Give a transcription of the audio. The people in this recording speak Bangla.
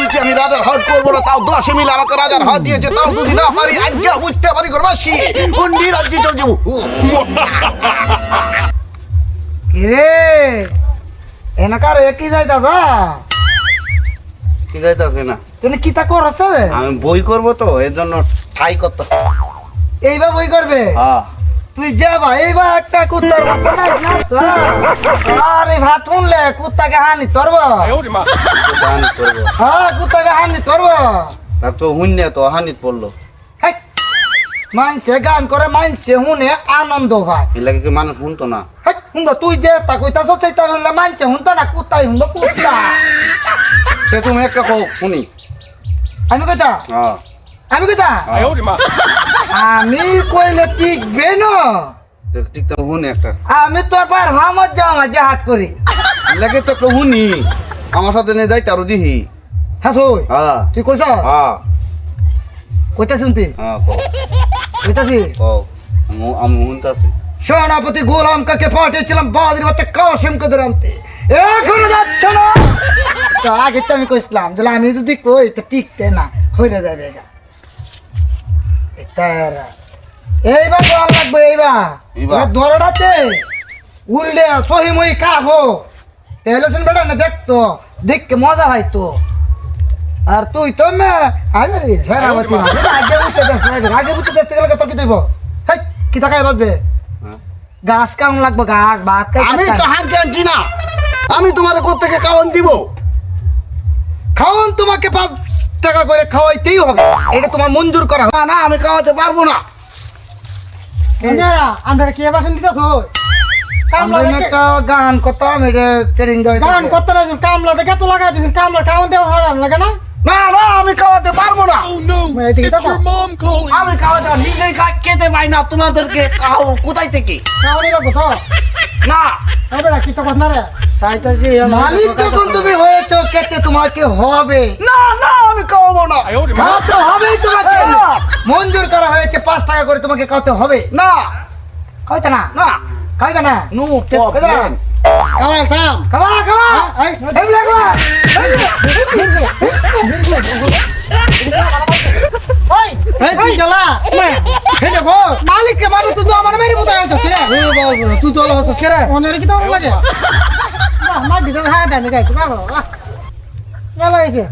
বলছি আমি রাজার হাট করবো না, তাও 10 মিলে আমাকে রাজার হাত দিয়েছে, তাও যদি না পারি আজ্ঞা বুঝতে পারি করবাসি হুন্ডি রাজ্যে চলে যাবো। কিরে এনাকার একই যাইতা যা কি যাইতাছে না, তুমি কিতা করছ আমি বই করবো তো এর জন্য ঠাই করতেছি। এইবার বই করবে হ্যাঁ তুই যাবা এইবার একটা কুত্তার মতো নাচ আর এই ভাত শুনলে কুত্তাকে হানি করব গান করবো, হ্যাঁ কুত্তাকে হানি করব তা তো হুন্যে তো হানিত পড়লো। মানছে গান করে মানছে শুনে আনন্দ ভাই এর লাগে কি মানুষ শুনতো না? শুনবো তুই যে তা কইতাছ সেইটা শুনলে মানছে শুনতো না কুত্তাই শুনবো কুত্তা সে তুমি একটা কও শুনি। আমি কইতা হ্যাঁ আমি কইতা আমি কইলে টিকবে না ঠিক তো শুনি একটা, আমি তোর পার হামত যাও যে হাট করি এর লাগে তো একটা শুনি আমার সাথে নিয়ে যাই তারও দিহি। হ্যাঁ সই হ্যাঁ তুই কইছ হ্যাঁ কইতা শুনতি হ্যাঁ কও কইতাছি কও আমি শুনতেছি। সেনাপতি গোলাম কাকে পাঠিয়েছিলাম বাদির বাচ্চা কাসিমকে ধরে আনতে, এখনো যাচ্ছে না। তো আগে তো আমি কইছিলাম যে আমি যদি কই তো টিকতে না হইরে যাবে গা। এইবার দোয়াল লাগবে এইবার ধরাটাতে উল্লে সহিমই কাহো টেলিভিশন বেড়া না দেখতো দেখকে মজা হয়তো। আর তুই তো সেনাপতি আগে বুঝতে আগে বুঝতে দেখতে গেলে তোকে দেব কি টাকায় বাঁচবে গাছ কেমন লাগবে গাছ ভাত আমি তো হাঁকে আনছি না, আমি তোমার কোত্থেকে খাওয়ান দিব? খাওয়ান তোমাকে 5 টাকা করে খাওয়াইতেই হবে, এটা তোমার মঞ্জুর করা হবে। না না আমি খাওয়াতে পারবো না। আমরা কি বাসন দিতেছ একটা গান করতাম এটা ট্রেনিং গান করতে কামলা দেখে তো লাগাই দিচ্ছেন কামলা খাওয়ান দেওয়া হারাম লাগে না। না না আমি খাওয়াতে পারবো না, এদিকে দেখো আমি খাওয়াতে নিজেই খেতে পাই না, তোমাদেরকে খাওয়াবো কোথায় থেকে? খাওয়ানি লাগবো তো না কি তো কথা রে মালিক যখন তুমি হয়েছো খেতে তোমাকে হবে না না আমি খাওয়াবো না। খাওয়াতে হবেই তোমাকে, মঞ্জুর করা হয়েছে 5 টাকা করে তোমাকে খাওয়াতে হবে। না খাওয়াইতে না না খাওয়াইতে না নো খাওয়াইতে না খাওয়া থাম খাওয়া খাওয়া এই লাগবা ওই এই তুই চলা এই দেখো মালিককে মানুষ তুই আমার মেরে বুঝা যাচ্ছে রে তুই চলা হচ্ছে কে রে ওনের কি তো লাগে না দিতে হ্যাঁ দেন গাই তো বাবা ভালো হয়েছে